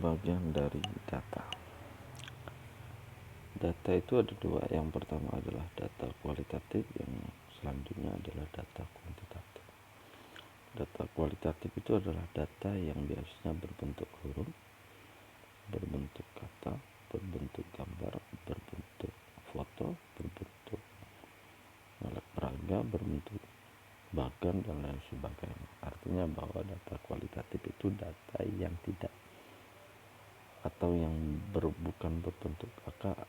pembagian dari data. Data itu ada dua. Yang pertama adalah data kualitatif, yang selanjutnya adalah data kuantitatif. Data kualitatif itu adalah data yang biasanya berbentuk huruf, berbentuk kata, berbentuk gambar, berbentuk foto, berbentuk alat peraga, berbentuk bagan, dan lain sebagainya. Artinya bahwa data kualitatif itu data yang tidak atau yang bukan berbentuk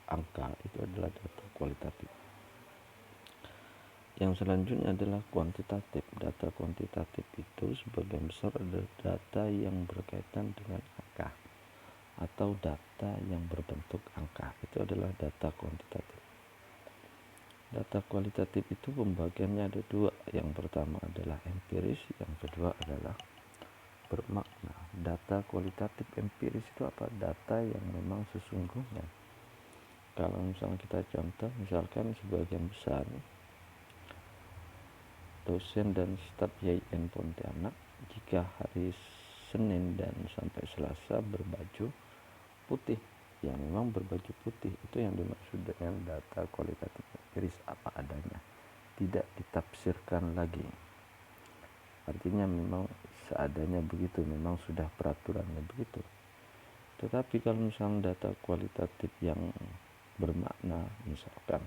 angka, itu adalah data kualitatif. Yang selanjutnya adalah kuantitatif. Data kuantitatif itu sebagian besar adalah data yang berkaitan dengan angka atau data yang berbentuk angka. Itu adalah data kuantitatif. Data kualitatif itu pembagiannya ada dua. Yang pertama adalah empiris, yang kedua adalah bermakna. Data kualitatif empiris itu apa? Data yang memang sesungguhnya. Kalau misalnya kita contoh, misalkan sebagian besar dosen dan staf YIN Pontianak jika hari Senin dan sampai Selasa berbaju putih, yang memang berbaju putih, itu yang dimaksud dengan data kualitatif empiris, apa adanya, tidak ditafsirkan lagi. Artinya memang seadanya begitu, memang sudah peraturannya begitu. Tetapi kalau misalnya data kualitatif yang bermakna, misalkan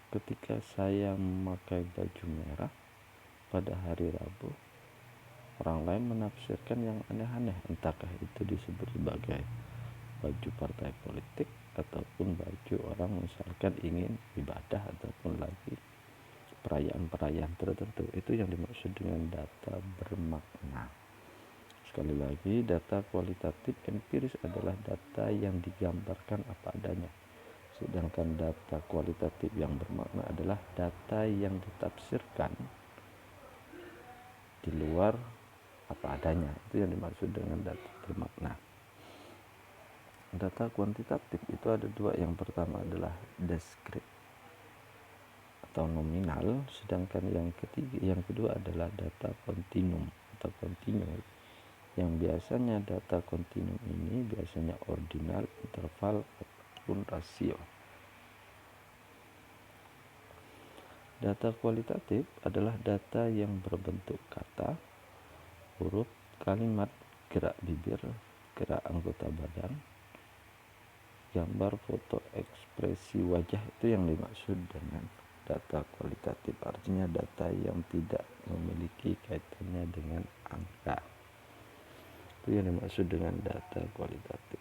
ketika saya memakai baju merah pada hari Rabu, orang lain menafsirkan yang aneh-aneh, entahkah itu disebut sebagai baju partai politik ataupun baju orang misalkan ingin ibadah ataupun lagi perayaan-perayaan tertentu. Itu yang dimaksud dengan data bermakna. Sekali lagi, data kualitatif empiris adalah data yang digambarkan apa adanya. Sedangkan data kualitatif yang bermakna adalah data yang ditafsirkan di luar apa adanya. Itu yang dimaksud dengan data bermakna. Data kuantitatif itu ada dua. Yang pertama adalah deskrip atau nominal, sedangkan yang kedua adalah data kontinum atau kontinu. Yang biasanya data kontinum ini biasanya ordinal, interval, ataupun rasio. Data kualitatif adalah data yang berbentuk kata, huruf, kalimat, gerak bibir, gerak anggota badan, gambar, foto, ekspresi wajah. Itu yang dimaksud dengan data kualitatif. Artinya data yang tidak memiliki kaitannya dengan angka. Itu yang dimaksud dengan data kualitatif.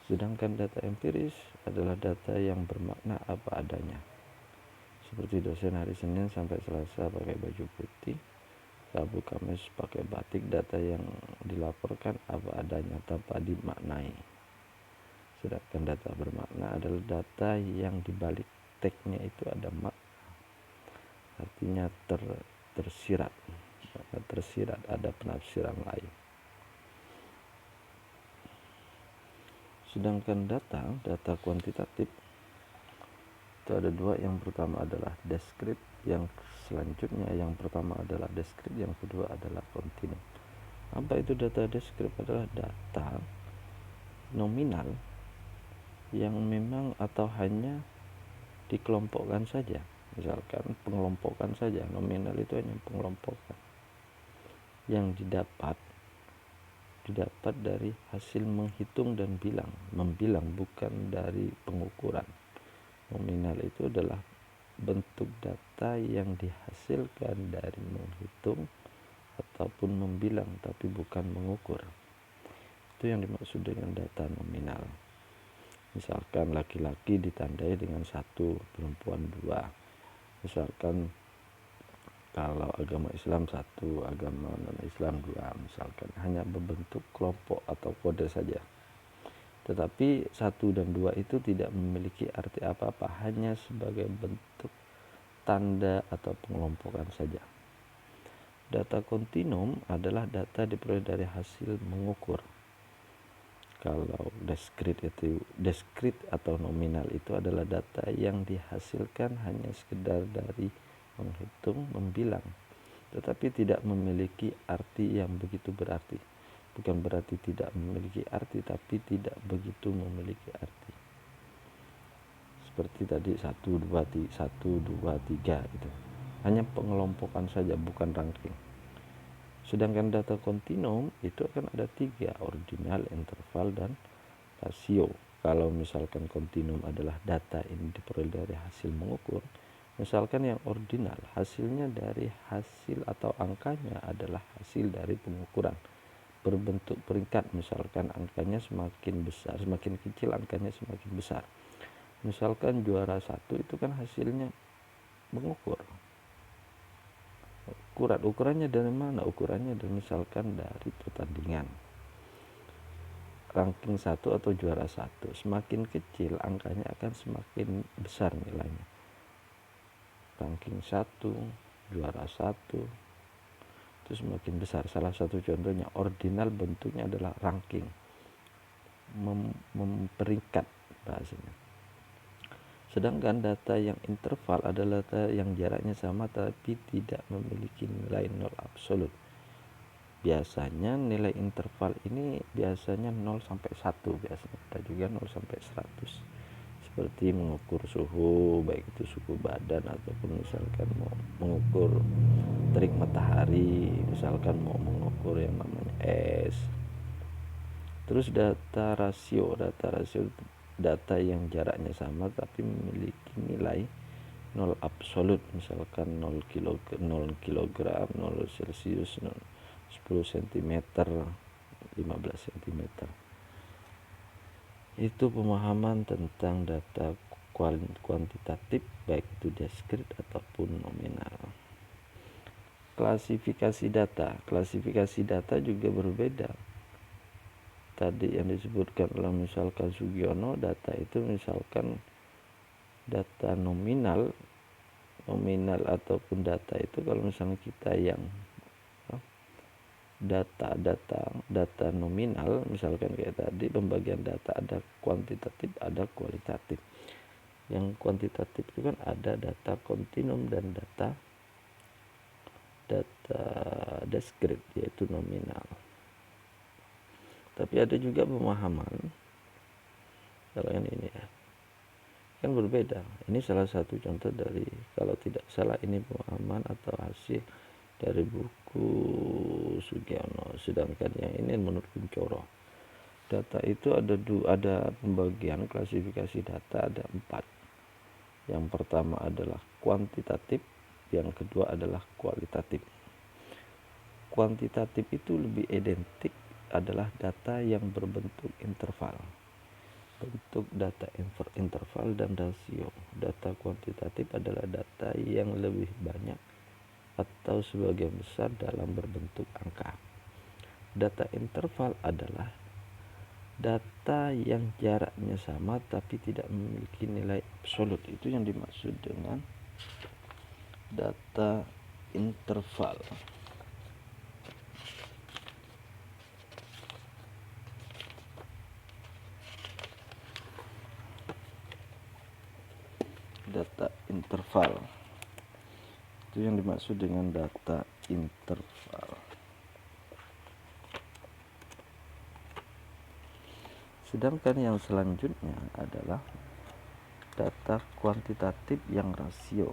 Sedangkan data empiris adalah data yang bermakna apa adanya. Seperti dosen hari Senin sampai Selasa pakai baju putih, Rabu Kamis pakai batik. Data yang dilaporkan apa adanya tanpa dimaknai. Sedangkan data bermakna adalah data yang dibalik tagnya itu ada makna, artinya tersirat, ada penafsiran lain. Sedangkan data kuantitatif itu ada dua. Yang pertama adalah deskrip, yang selanjutnya yang pertama adalah deskrip, yang kedua adalah kontinu. Apa itu data deskrip? Adalah data nominal yang memang atau hanya dikelompokkan saja. Misalkan pengelompokan saja, nominal itu hanya pengelompokan yang didapat dari hasil menghitung dan membilang, bukan dari pengukuran. Nominal itu adalah bentuk data yang dihasilkan dari menghitung ataupun membilang, tapi bukan mengukur. Itu yang dimaksud dengan data nominal. Misalkan laki-laki ditandai dengan 1, perempuan 2. Misalkan kalau agama Islam 1, agama non-Islam 2, misalkan hanya berbentuk kelompok atau kode saja. Tetapi 1 dan 2 itu tidak memiliki arti apa-apa, hanya sebagai bentuk tanda atau pengelompokan saja. Data kontinum adalah data diperoleh dari hasil mengukur. Kalau diskrit atau nominal itu adalah data yang dihasilkan hanya sekedar dari menghitung, membilang, tetapi tidak memiliki arti yang begitu berarti. bukan berarti tidak memiliki arti, tapi tidak begitu memiliki arti. Seperti tadi 1, 2, 3 itu. Hanya pengelompokan saja, bukan ranking. Sedangkan data kontinum itu akan ada 3, ordinal, interval, dan rasio. Kalau misalkan kontinum adalah data ini diperoleh dari hasil mengukur, misalkan yang ordinal hasilnya dari hasil atau angkanya adalah hasil dari pengukuran berbentuk peringkat, misalkan angkanya semakin besar, semakin kecil angkanya semakin besar. Misalkan juara 1 itu kan hasilnya mengukur. Ukurannya dari mana? Ukurannya dari misalkan dari pertandingan. Ranking 1 atau juara 1, semakin kecil angkanya akan semakin besar nilainya. Ranking 1, juara 1 itu semakin besar. Salah satu contohnya ordinal bentuknya adalah ranking, memperingkat bahasanya. Sedangkan data yang interval adalah data yang jaraknya sama tapi tidak memiliki nilai nol absolut. Biasanya nilai interval ini biasanya 0 sampai 1 biasanya, ada juga 0 sampai 100. Seperti mengukur suhu, baik itu suhu badan ataupun misalkan mau mengukur terik matahari, misalkan mau mengukur yang namanya es. Terus data rasio data yang jaraknya sama tapi memiliki nilai 0 absolut, misalkan 0 kg, 0 celcius, 10 cm, 15 cm. Itu pemahaman tentang data kuantitatif, baik itu diskrit ataupun nominal. Klasifikasi data juga berbeda. Tadi yang disebutkan oleh misalkan Sugiono, data itu misalkan data nominal ataupun data itu kalau misalnya kita yang data nominal, misalkan kayak tadi pembagian data ada kuantitatif, ada kualitatif. Yang kuantitatif itu kan ada data kontinum dan data diskrit, yaitu nominal. Tapi ada juga pemahaman kalau ini ya, kan berbeda. Ini salah satu contoh dari, kalau tidak salah ini pemahaman atau hasil dari buku Sugiono. Sedangkan yang ini menurut Kuncoro, data itu ada pembagian klasifikasi data ada 4. Yang pertama adalah kuantitatif, yang kedua adalah kualitatif. Kuantitatif itu lebih identik adalah data yang berbentuk interval, bentuk data interval dan rasio. Data kuantitatif adalah data yang lebih banyak atau sebagian besar dalam berbentuk angka. Data interval adalah data yang jaraknya sama tapi tidak memiliki nilai absolut. Itu yang dimaksud dengan data interval. Data interval itu yang dimaksud dengan data interval. Sedangkan yang selanjutnya adalah data kuantitatif yang rasio.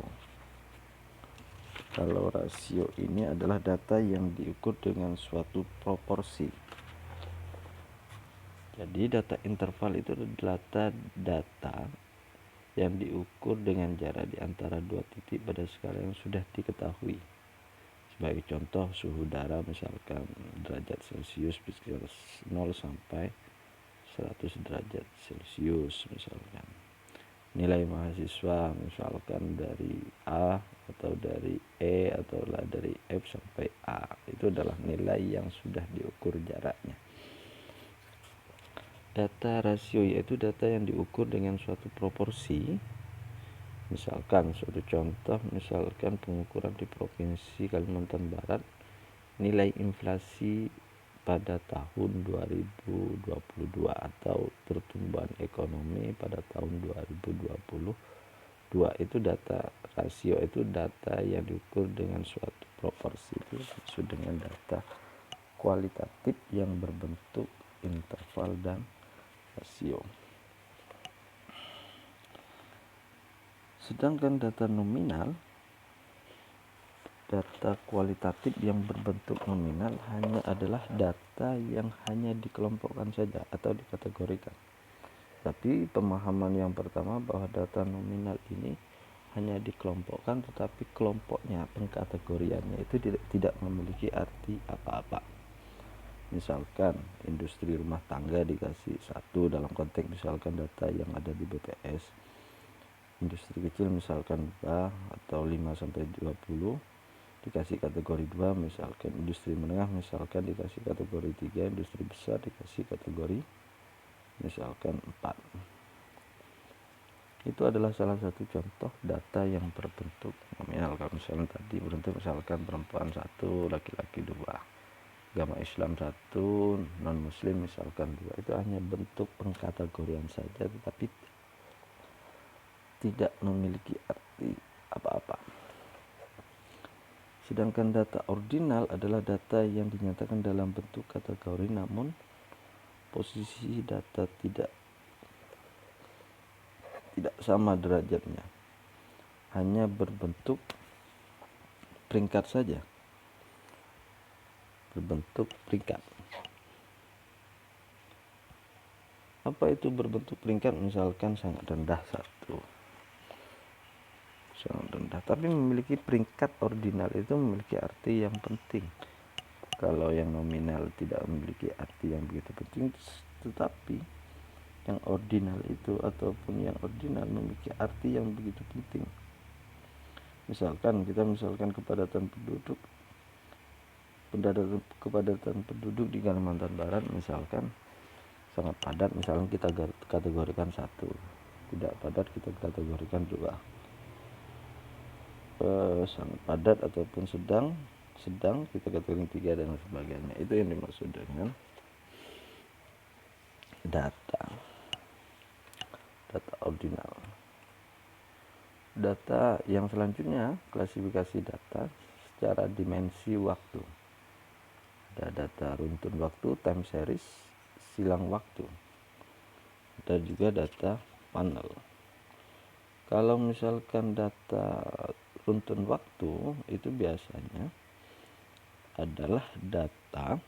Kalau rasio ini adalah data yang diukur dengan suatu proporsi. Jadi data interval itu adalah data yang diukur dengan jarak di antara 2 titik pada skala yang sudah diketahui. Sebagai contoh, suhu udara misalkan derajat Celcius bisa 0 sampai 100 derajat Celcius misalkan. Nilai mahasiswa misalkan dari A atau dari E atau dari F sampai A, itu adalah nilai yang sudah diukur jaraknya. Data rasio yaitu data yang diukur dengan suatu proporsi. Misalkan suatu contoh, misalkan pengukuran di Provinsi Kalimantan Barat, nilai inflasi pada tahun 2022 atau pertumbuhan ekonomi pada tahun 2022, itu data rasio, itu data yang diukur dengan suatu proporsi, itu disebut dengan data kualitatif yang berbentuk interval dan rasio. Sedangkan data nominal, data kualitatif yang berbentuk nominal adalah data yang hanya dikelompokkan saja atau dikategorikan. Tapi pemahaman yang pertama bahwa data nominal ini hanya dikelompokkan, tetapi kelompoknya, pengkategoriannya itu tidak memiliki arti apa-apa. Misalkan industri rumah tangga dikasih 1 dalam konteks misalkan data yang ada di BPS. Industri kecil misalkan 2 atau 5-20 dikasih kategori 2, misalkan industri menengah misalkan dikasih kategori 3, industri besar dikasih kategori misalkan 4. Itu adalah salah satu contoh data yang berbentuk nominal. Kalau misalnya tadi berbentuk misalkan perempuan 1, laki-laki 2, agama Islam 1, non muslim misalkan 2, itu hanya bentuk pengkategorian saja tetapi tidak memiliki arti apa-apa. Sedangkan data ordinal adalah data yang dinyatakan dalam bentuk kategori namun posisi data tidak sama derajatnya, hanya berbentuk peringkat saja, berbentuk peringkat. Apa itu berbentuk peringkat? Misalkan sangat rendah 1, sangat rendah, tapi memiliki peringkat ordinal itu memiliki arti yang penting. Kalau yang nominal tidak memiliki arti yang begitu penting, tetapi yang ordinal itu ataupun yang ordinal memiliki arti yang begitu penting. Misalkan kepadatan penduduk di Kalimantan Barat misalkan sangat padat, misalkan kita kategorikan 1, tidak padat kita kategorikan 2, sangat padat ataupun sedang kita kategorikan 3 dan sebagainya. Itu yang dimaksud dengan data ordinal. Data yang selanjutnya, klasifikasi data secara dimensi waktu. Ada data runtun waktu, time series, silang waktu. Ada juga data panel. Kalau misalkan data runtun waktu itu biasanya adalah data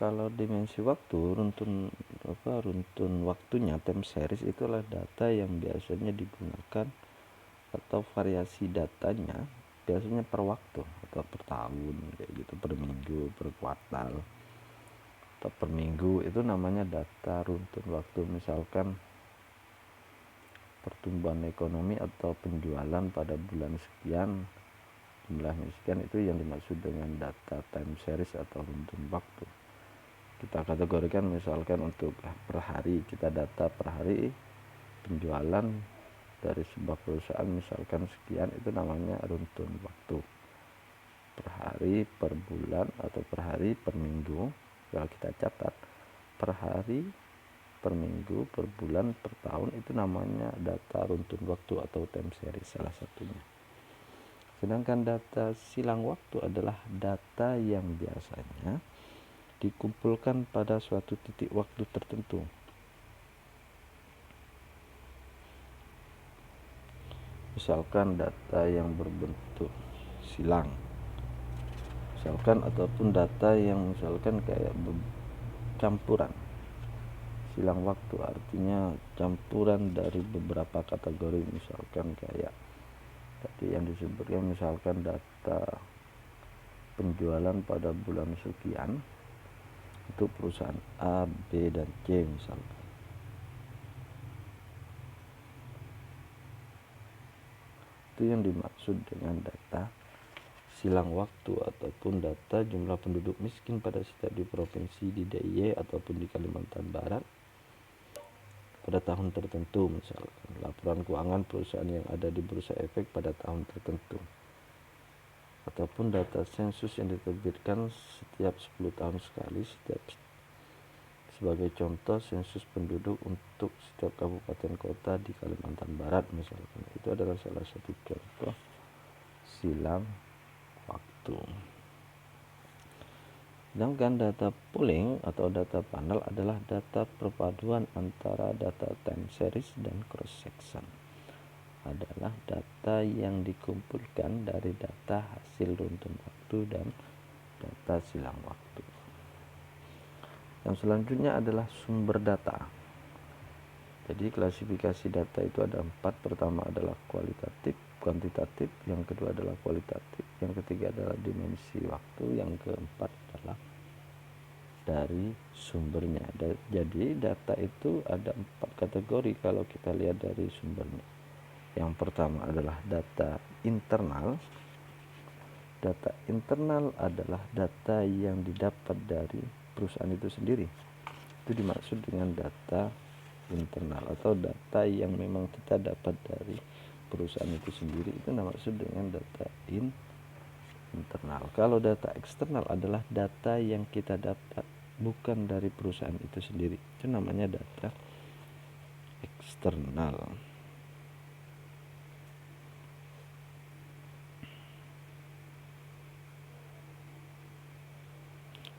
kalau dimensi waktu runtun waktunya time series itulah data yang biasanya digunakan atau variasi datanya biasanya per waktu atau per tahun kayak gitu, per minggu, per kuartal atau per minggu. Itu namanya data runtun waktu. Misalkan pertumbuhan ekonomi atau penjualan pada bulan sekian, jumlahnya sekian, itu yang dimaksud dengan data time series atau runtun waktu. Kita kategorikan misalkan untuk per hari, kita data per hari penjualan dari sebuah perusahaan misalkan sekian, itu namanya runtun waktu. Per hari, per bulan, atau per hari, per minggu. Kalau kita catat per hari, per minggu, per bulan, per tahun, itu namanya data runtun waktu atau time series salah satunya. Sedangkan data silang waktu adalah data yang biasanya dikumpulkan pada suatu titik waktu tertentu. Misalkan data yang berbentuk silang, misalkan, ataupun data yang misalkan kayak campuran. Silang waktu artinya campuran dari beberapa kategori, misalkan kayak tadi yang disebutkan misalkan data penjualan pada bulan sekian itu perusahaan A, B, dan C misalkan. Itu yang dimaksud dengan data silang waktu ataupun data jumlah penduduk miskin pada setiap di provinsi di DIY ataupun di Kalimantan Barat pada tahun tertentu, misalkan laporan keuangan perusahaan yang ada di Bursa Efek pada tahun tertentu. ataupun data sensus yang diterbitkan setiap 10 tahun sekali. Sebagai contoh, sensus penduduk untuk setiap kabupaten kota di Kalimantan Barat misalkan, itu adalah salah satu contoh silang waktu. Sedangkan data pooling atau data panel adalah data perpaduan antara data time series dan cross section. Adalah data yang dikumpulkan dari data hasil runtun waktu dan data silang waktu. Yang selanjutnya adalah sumber data. Jadi klasifikasi data itu ada 4. Pertama adalah kualitatif, kuantitatif, yang kedua adalah kualitatif, yang ketiga adalah dimensi waktu, yang keempat adalah dari sumbernya. Jadi data itu ada 4 kategori kalau kita lihat dari sumbernya. Yang pertama adalah data internal. Data internal adalah data yang didapat dari perusahaan itu sendiri. Itu dimaksud dengan data internal, atau data yang memang kita dapat dari perusahaan itu sendiri, itu dimaksud dengan data internal. Kalau data eksternal adalah data yang kita dapat bukan dari perusahaan itu sendiri, itu namanya data eksternal.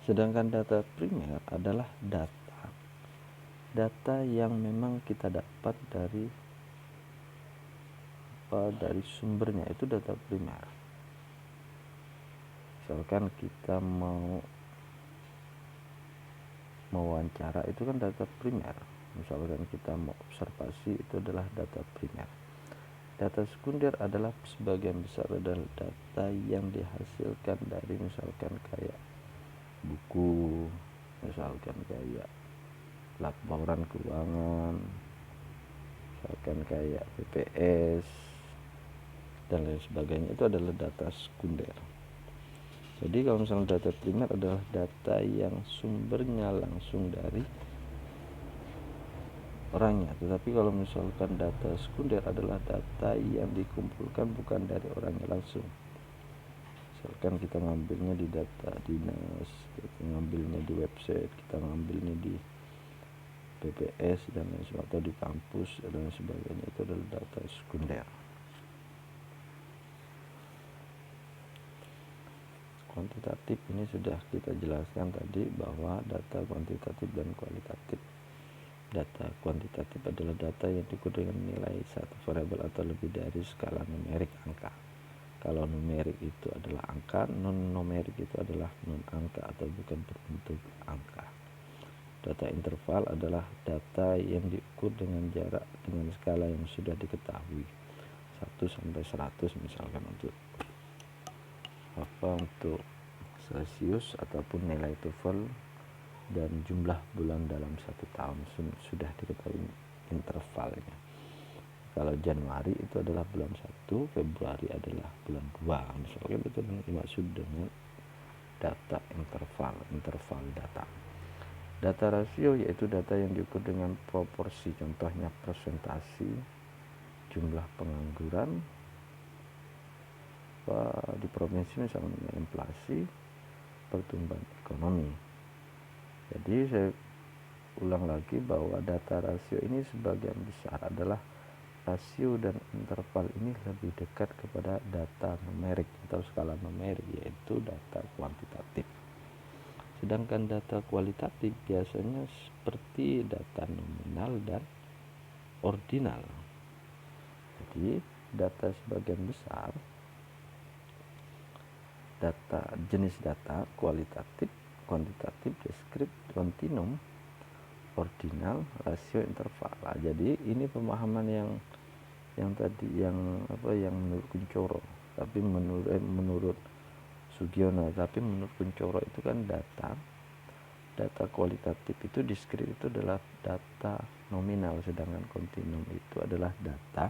Sedangkan data primer adalah data yang memang kita dapat dari sumbernya, itu data primer. Misalkan kita mau wawancara, itu kan data primer. Misalkan kita mau observasi, itu adalah data primer. Data sekunder adalah sebagian besar adalah data yang dihasilkan dari misalkan kayak buku, misalkan kayak laporan keuangan, misalkan kayak BPS dan lain sebagainya, itu adalah data sekunder. Jadi kalau misalnya data primer adalah data yang sumbernya langsung dari orangnya, tetapi kalau misalkan data sekunder adalah data yang dikumpulkan bukan dari orangnya langsung. Misalkan kita ngambilnya di data dinas, kita ngambilnya di website, kita ngambilnya di BPS dan lain sebagainya, atau di kampus dan sebagainya, itu adalah data sekunder. Kuantitatif ini sudah kita jelaskan tadi bahwa data kuantitatif dan kualitatif. Data kuantitatif adalah data yang diukur dengan nilai satu variabel atau lebih dari skala numerik angka. Kalau numerik itu adalah angka, non numerik itu adalah non angka atau bukan berbentuk angka. Data interval adalah data yang diukur dengan jarak dengan skala yang sudah diketahui, 1 sampai 100 misalkan, untuk Celsius ataupun nilai TOEFL, dan jumlah bulan dalam 1 tahun sudah diketahui intervalnya. Kalau Januari itu adalah bulan 1, Februari adalah bulan 2 misalkan, itu dimaksud dengan data interval data. Data rasio yaitu data yang diukur dengan proporsi, contohnya persentase jumlah pengangguran di provinsi, misalnya inflasi, pertumbuhan ekonomi. Jadi saya ulang lagi bahwa data rasio ini sebagian besar adalah rasio dan interval ini lebih dekat kepada data numerik atau skala numerik, yaitu data kuantitatif. Sedangkan data kualitatif biasanya seperti data nominal dan ordinal. Jadi data sebagian besar, data jenis data kualitatif, kuantitatif, deskriptif, kontinum, ordinal, rasio, interval. Jadi ini pemahaman yang tadi yang menurut Kuncoro, tapi menurut Sugiono, tapi menurut Kuncoro itu kan data kualitatif itu deskriptif itu adalah data nominal, sedangkan kontinum itu adalah data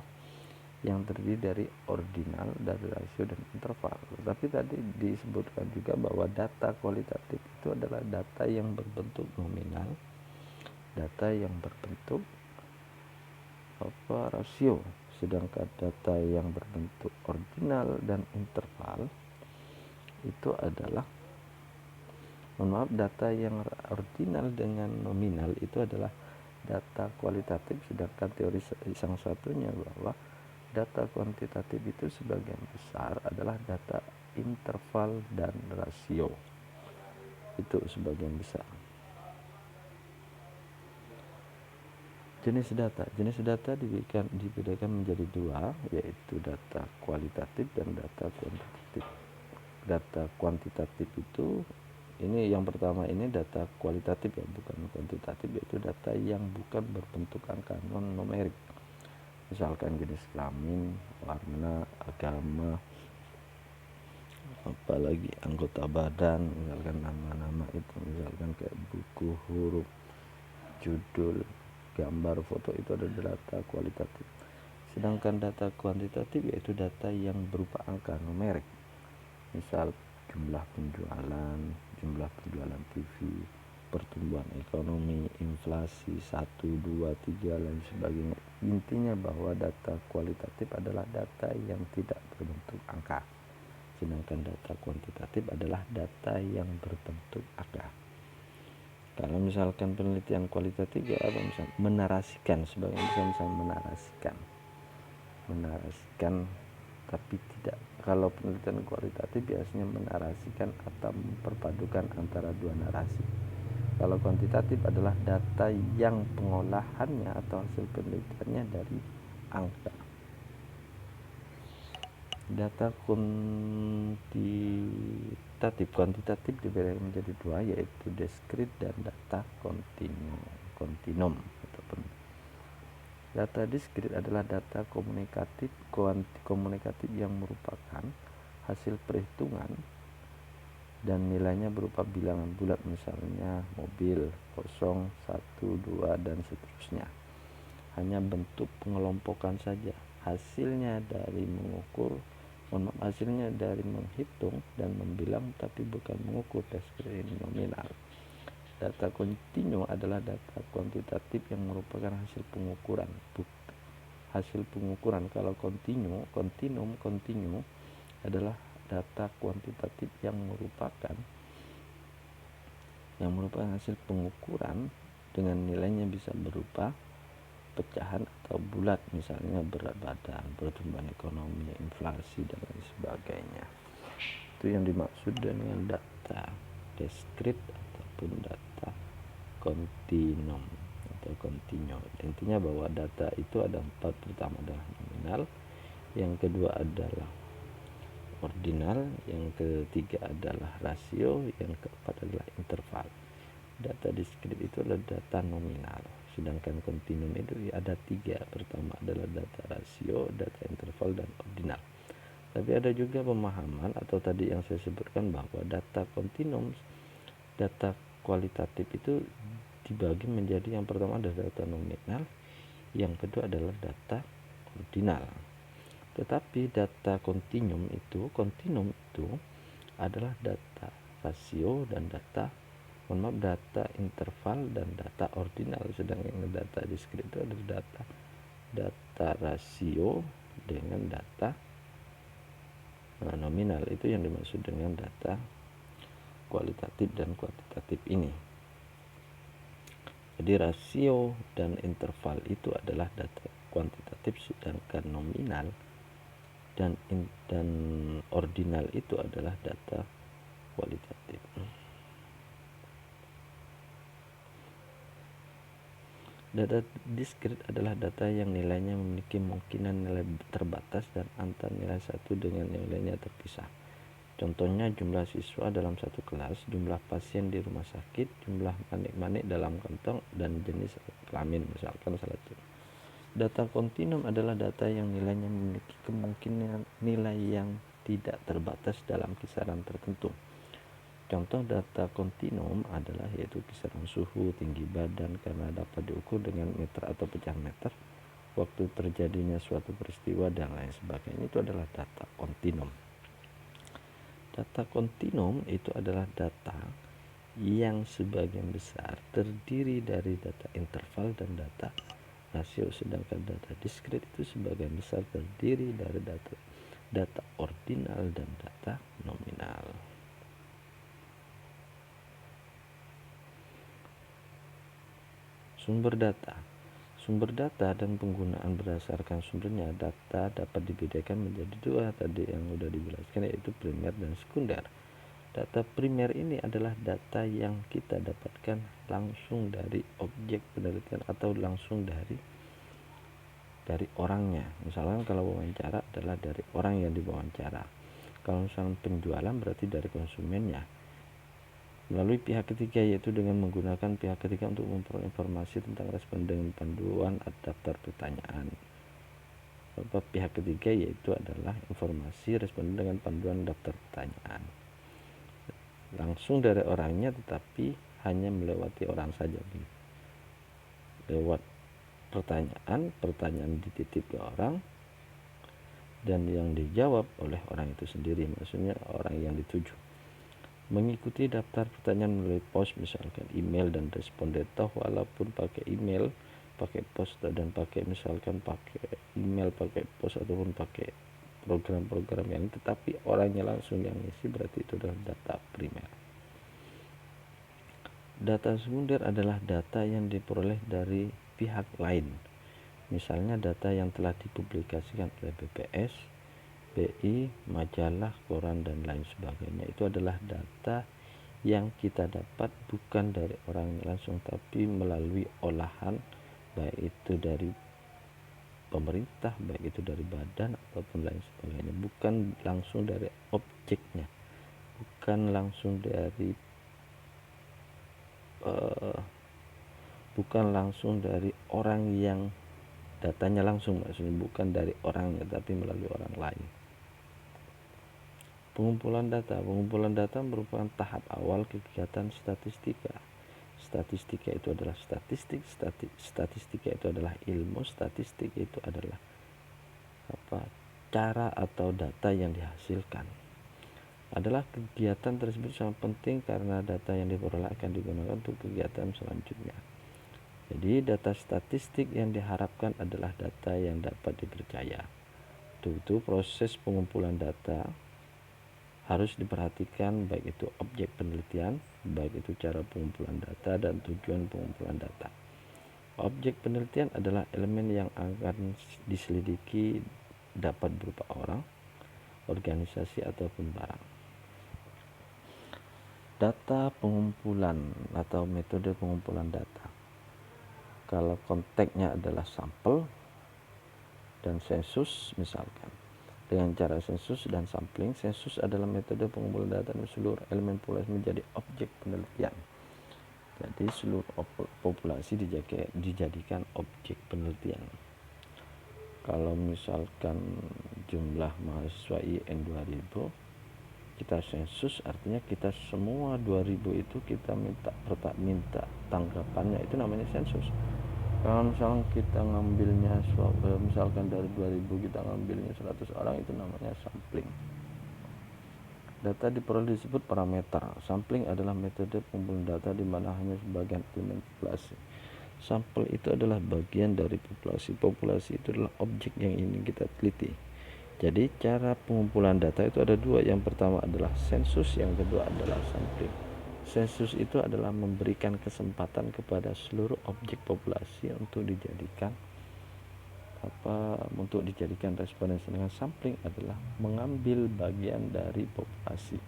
yang terdiri dari ordinal, dari rasio dan interval. Tapi tadi disebutkan juga bahwa data kualitatif itu adalah data yang berbentuk nominal, data yang berbentuk rasio, sedangkan data yang berbentuk ordinal dan interval itu adalah, data yang ordinal dengan nominal itu adalah data kualitatif, sedangkan teori yang satunya bahwa data kuantitatif itu sebagian besar adalah data interval dan rasio. Itu sebagian besar. Jenis data dibedakan menjadi dua, yaitu data kualitatif dan data kuantitatif. Data kuantitatif itu, ini yang pertama ini data kualitatif ya, bukan kuantitatif, yaitu data yang bukan berbentuk angka non numerik. Misalkan jenis kelamin, warna, agama, apalagi anggota badan, misalkan nama-nama itu, misalkan kayak buku, huruf, judul, gambar, foto, itu adalah data kualitatif. Sedangkan data kuantitatif yaitu data yang berupa angka numerik, misal jumlah penjualan TV, pertumbuhan ekonomi, inflasi 1, 2, 3 dan sebagainya. Intinya bahwa data kualitatif adalah data yang tidak berbentuk angka, sedangkan data kuantitatif adalah data yang berbentuk angka. Kalau misalkan penelitian kualitatif ya apa, misal menarasikan, sebagai misal menarasikan tapi tidak. Kalau penelitian kualitatif biasanya menarasikan atau memperpadukan antara dua narasi. Kalau kuantitatif adalah data yang pengolahannya atau hasil penelitiannya dari angka. Data kuantitatif dibagi menjadi dua, yaitu diskrit dan data kontinum. Data diskrit adalah data komunikatif yang merupakan hasil perhitungan dan nilainya berupa bilangan bulat, misalnya mobil, 0, 1, 2 dan seterusnya. Hanya bentuk pengelompokan saja. Hasilnya dari menghitung dan membilang, tapi bukan mengukur diskrit nominal. Data kontinu adalah data kuantitatif yang merupakan hasil pengukuran. Kalau kontinu adalah data kuantitatif yang merupakan hasil pengukuran dengan nilainya bisa berupa pecahan atau bulat, misalnya berat badan, pertumbuhan ekonomi, inflasi dan lain sebagainya. Itu yang dimaksud dengan data diskrit ataupun data kontinum atau kontinu. Intinya bahwa data itu ada 4. Pertama adalah nominal, yang kedua adalah ordinal, yang ketiga adalah rasio, yang keempat adalah interval. Data diskrit itu adalah data nominal, sedangkan kontinum itu ada 3. Pertama adalah data rasio, data interval, dan ordinal. Tapi ada juga pemahaman atau tadi yang saya sebutkan bahwa data kontinum, data kualitatif itu dibagi menjadi, yang pertama adalah data nominal, yang kedua adalah data ordinal. Tetapi data kontinum itu adalah data rasio dan data interval dan data ordinal. Sedangkan data diskrit itu adalah data rasio dengan data nominal. Itu yang dimaksud dengan data kualitatif dan kuantitatif ini. Jadi rasio dan interval itu adalah data kuantitatif, sedangkan nominal dan ordinal itu adalah data kualitatif. Data diskrit adalah data yang nilainya memiliki kemungkinan nilai terbatas dan antar nilai satu dengan nilainya terpisah. Contohnya jumlah siswa dalam satu kelas, jumlah pasien di rumah sakit, jumlah manik-manik dalam kantong, dan jenis kelamin, misalkan salah satu. Data kontinum adalah data yang nilainya memiliki kemungkinan nilai yang tidak terbatas dalam kisaran tertentu. Contoh data kontinum adalah yaitu kisaran suhu, tinggi badan karena dapat diukur dengan meter atau pecahan meter, waktu terjadinya suatu peristiwa, dan lain sebagainya. Itu adalah data kontinum. Data kontinum itu adalah data yang sebagian besar terdiri dari data interval dan data rasio, sedangkan data diskrit itu sebagian besar terdiri dari data ordinal dan data nominal. Sumber data. Sumber data dan penggunaan berdasarkan sumbernya. Data dapat dibedakan menjadi dua tadi yang sudah dijelaskan, yaitu primer dan sekunder. Data primer ini adalah data yang kita dapatkan langsung dari objek penelitian atau langsung dari orangnya. Misalkan kalau wawancara adalah dari orang yang diwawancara. Kalau misalkan penjualan berarti dari konsumennya. Melalui pihak ketiga, yaitu dengan menggunakan pihak ketiga untuk memperoleh informasi tentang respon dengan panduan daftar pertanyaan. Pihak ketiga yaitu adalah informasi respon dengan panduan daftar pertanyaan. Langsung dari orangnya tetapi hanya melewati orang saja. Lewat pertanyaan dititip ke orang dan yang dijawab oleh orang itu sendiri, maksudnya orang yang dituju. Mengikuti daftar pertanyaan melalui pos, misalkan email dan respon data, walaupun pakai email, pakai pos, dan pakai misalkan pakai email, pakai pos ataupun pakai program-program yang tetapi orangnya langsung yang isi, berarti itu adalah data primer. Data sekunder adalah data yang diperoleh dari pihak lain, misalnya data yang telah dipublikasikan oleh BPS, BI, majalah, koran, dan lain sebagainya. Itu adalah data yang kita dapat bukan dari orang langsung, tapi melalui olahan, baik itu dari pemerintah, baik itu dari badan ataupun lain sebagainya, bukan langsung dari objeknya, bukan langsung dari orang yang datanya langsung, maksudnya bukan dari orangnya tapi melalui orang lain. Pengumpulan data merupakan tahap awal kegiatan statistika. Statistika itu adalah statistika itu adalah ilmu, statistik itu adalah cara atau data yang dihasilkan. Adalah kegiatan tersebut sangat penting karena data yang diperoleh akan digunakan untuk kegiatan selanjutnya. Jadi data statistik yang diharapkan adalah data yang dapat dipercaya. Itu proses pengumpulan data harus diperhatikan, baik itu objek penelitian, baik itu cara pengumpulan data dan tujuan pengumpulan data. Objek penelitian adalah elemen yang akan diselidiki, dapat berupa orang, organisasi ataupun barang. Data pengumpulan atau metode pengumpulan data. Kalau konteksnya adalah sampel dan sensus misalkan. Dengan cara sensus dan sampling, sensus adalah metode pengumpulan data dan seluruh elemen populasi menjadi objek penelitian. Jadi seluruh populasi dijadikan objek penelitian. Kalau misalkan jumlah mahasiswa IN 2000, kita sensus, artinya kita semua 2000 itu kita minta tanggapannya, itu namanya sensus. Kalau misalkan kita ngambilnya misalkan dari 2000 kita ngambilnya 100 orang, itu namanya sampling. Data diperoleh disebut parameter. Sampling adalah metode pengumpulan data di mana hanya sebagian elemen populasi. Sampel itu adalah bagian dari populasi. Populasi itu adalah objek yang ingin kita teliti. Jadi cara pengumpulan data itu ada dua. Yang pertama adalah sensus, yang kedua adalah sampling. Sensus itu adalah memberikan kesempatan kepada seluruh objek populasi untuk dijadikan responden. Dengan sampling adalah mengambil bagian dari populasi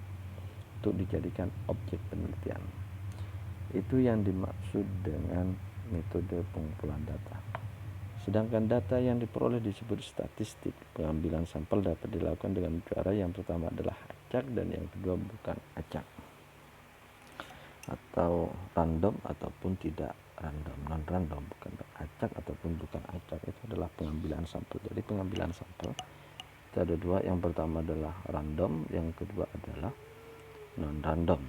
untuk dijadikan objek penelitian. Itu yang dimaksud dengan metode pengumpulan data. Sedangkan data yang diperoleh disebut statistik. Pengambilan sampel dapat dilakukan dengan cara yang pertama adalah acak dan yang kedua bukan acak, atau random ataupun tidak random, non random, bukan acak ataupun bukan acak. Itu adalah pengambilan sampel. Jadi pengambilan sampel itu ada dua, yang pertama adalah random, yang kedua adalah non random.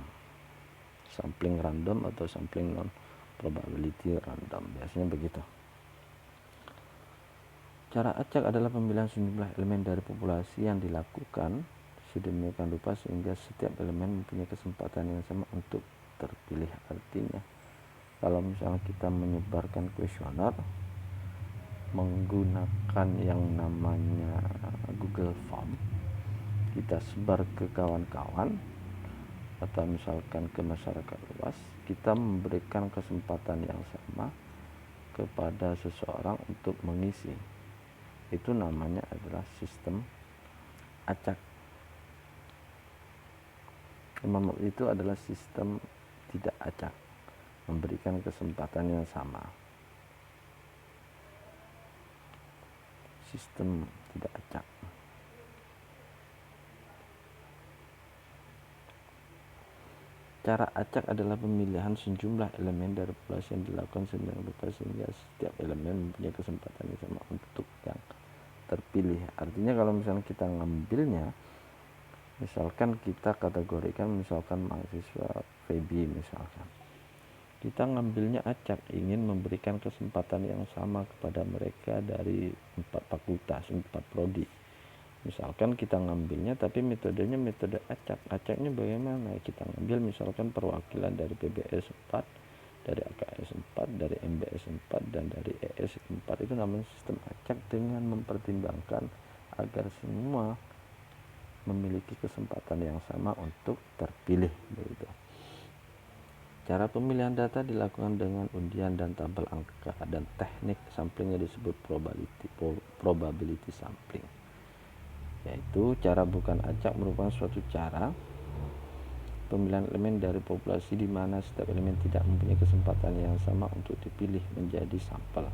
Sampling random atau sampling non probability random, biasanya begitu. Cara acak adalah pemilihan sejumlah elemen dari populasi yang dilakukan sedemikian rupa sehingga setiap elemen mempunyai kesempatan yang sama untuk terpilih. Artinya kalau misalnya kita menyebarkan kuesioner menggunakan yang namanya Google Form, kita sebar ke kawan-kawan atau misalkan ke masyarakat luas, kita memberikan kesempatan yang sama kepada seseorang untuk mengisi. Itu namanya adalah sistem acak. Itu adalah sistem tidak acak, memberikan kesempatan yang sama. Sistem tidak acak. Cara acak adalah pemilihan sejumlah elemen dari populasi yang dilakukan sedemikian rupa sehingga setiap elemen mempunyai kesempatan yang sama untuk yang terpilih. Artinya kalau misalnya kita ngambilnya, misalkan kita kategorikan misalkan mahasiswa Febi misalkan, kita ngambilnya acak, ingin memberikan kesempatan yang sama kepada mereka dari 4 fakultas, 4 prodi. Misalkan kita ngambilnya tapi metodenya metode acak. Acaknya bagaimana? Kita ngambil misalkan perwakilan dari PBS 4, dari AKS 4, dari MBS 4, dan dari ES 4. Itu namanya sistem acak dengan mempertimbangkan agar semua memiliki kesempatan yang sama untuk terpilih begitu. Cara pemilihan data dilakukan dengan undian dan tabel angka, dan teknik samplingnya disebut probability sampling. Yaitu cara bukan acak merupakan suatu cara pemilihan elemen dari populasi di mana setiap elemen tidak mempunyai kesempatan yang sama untuk dipilih menjadi sampel.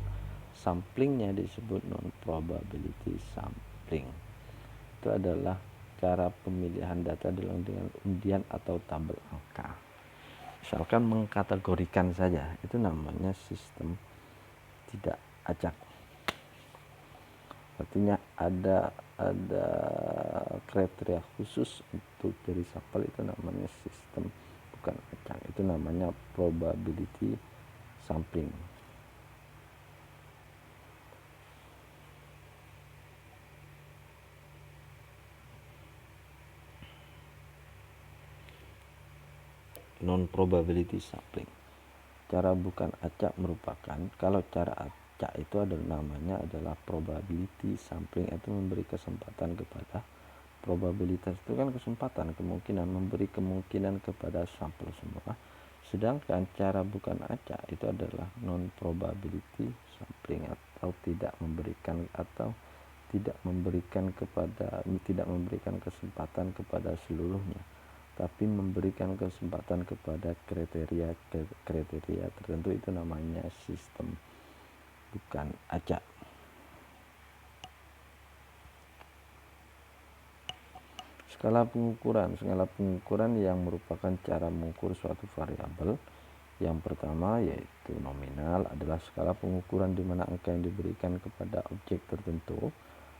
Samplingnya disebut non-probability sampling. Itu adalah cara pemilihan data dengan undian atau tabel angka. Misalkan mengkategorikan saja, itu namanya sistem tidak acak. Artinya ada kriteria khusus untuk dari sampel, itu namanya sistem bukan acak, itu namanya probability sampling. Non probability sampling. Cara bukan acak merupakan, kalau cara acak itu adalah namanya adalah probability sampling, itu memberi kesempatan kepada probabilitas, itu kan kesempatan, kemungkinan, memberi kemungkinan kepada sampel semua. Sedangkan cara bukan acak itu adalah non probability sampling, atau tidak memberikan kesempatan kepada seluruhnya, tapi memberikan kesempatan kepada kriteria tertentu. Itu namanya sistem bukan acak. Skala pengukuran yang merupakan cara mengukur suatu variabel. Yang pertama yaitu nominal, adalah skala pengukuran di mana angka yang diberikan kepada objek tertentu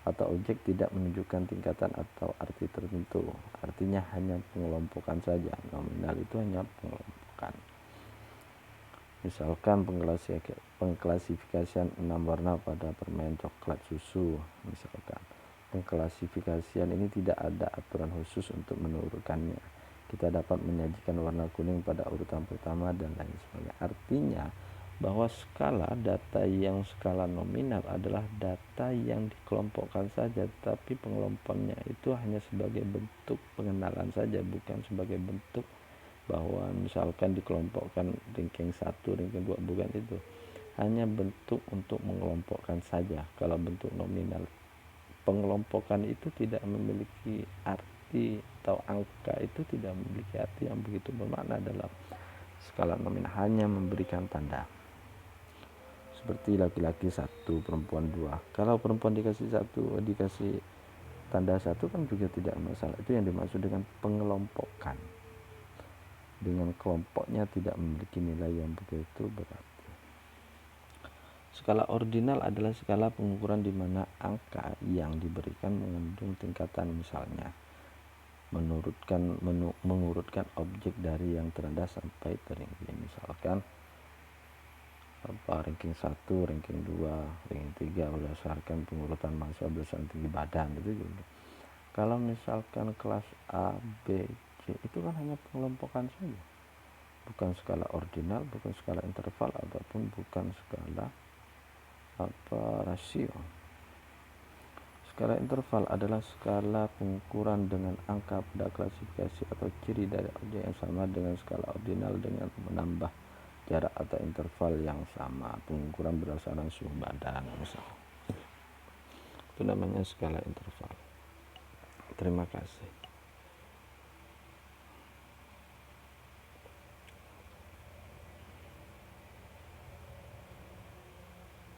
atau objek tidak menunjukkan tingkatan atau arti tertentu. Artinya hanya pengelompokan saja. Nominal itu hanya pengelompokan. Misalkan pengklasifikasian 6 warna pada permen coklat susu misalkan. Pengklasifikasian ini tidak ada aturan khusus untuk menurunkannya. Kita dapat menyajikan warna kuning pada urutan pertama dan lain sebagainya. Artinya bahwa skala data yang skala nominal adalah data yang dikelompokkan saja, tapi pengelompokannya itu hanya sebagai bentuk pengenalan saja, bukan sebagai bentuk bahwa misalkan dikelompokkan ranking 1, ranking 2, bukan itu. Hanya bentuk untuk mengelompokkan saja. Kalau bentuk nominal, pengelompokan itu tidak memiliki arti, atau angka itu tidak memiliki arti yang begitu bermakna dalam skala nominal, hanya memberikan tanda. Seperti laki-laki 1, perempuan 2. Kalau perempuan dikasih tanda 1 kan juga tidak masalah. Itu yang dimaksud dengan pengelompokan. Dengan kelompoknya tidak memiliki nilai yang begitu berarti. Skala ordinal adalah skala pengukuran di mana angka yang diberikan mengandung tingkatan, misalnya mengurutkan objek dari yang terendah sampai tertinggi. Misalkan ranking 1, ranking 2, ranking 3 berdasarkan pengurutan mahasiswa berdasarkan tinggi badan gitu. Kalau misalkan kelas A, B, C itu kan hanya pengelompokan saja. Bukan skala ordinal, bukan skala interval, ataupun bukan skala rasio. Skala interval adalah skala pengukuran dengan angka pada klasifikasi atau ciri dari objek yang sama dengan skala ordinal dengan menambah jarak atau interval yang sama. Pengukuran berdasarkan suhu badan misalnya, itu namanya skala interval. Terima kasih.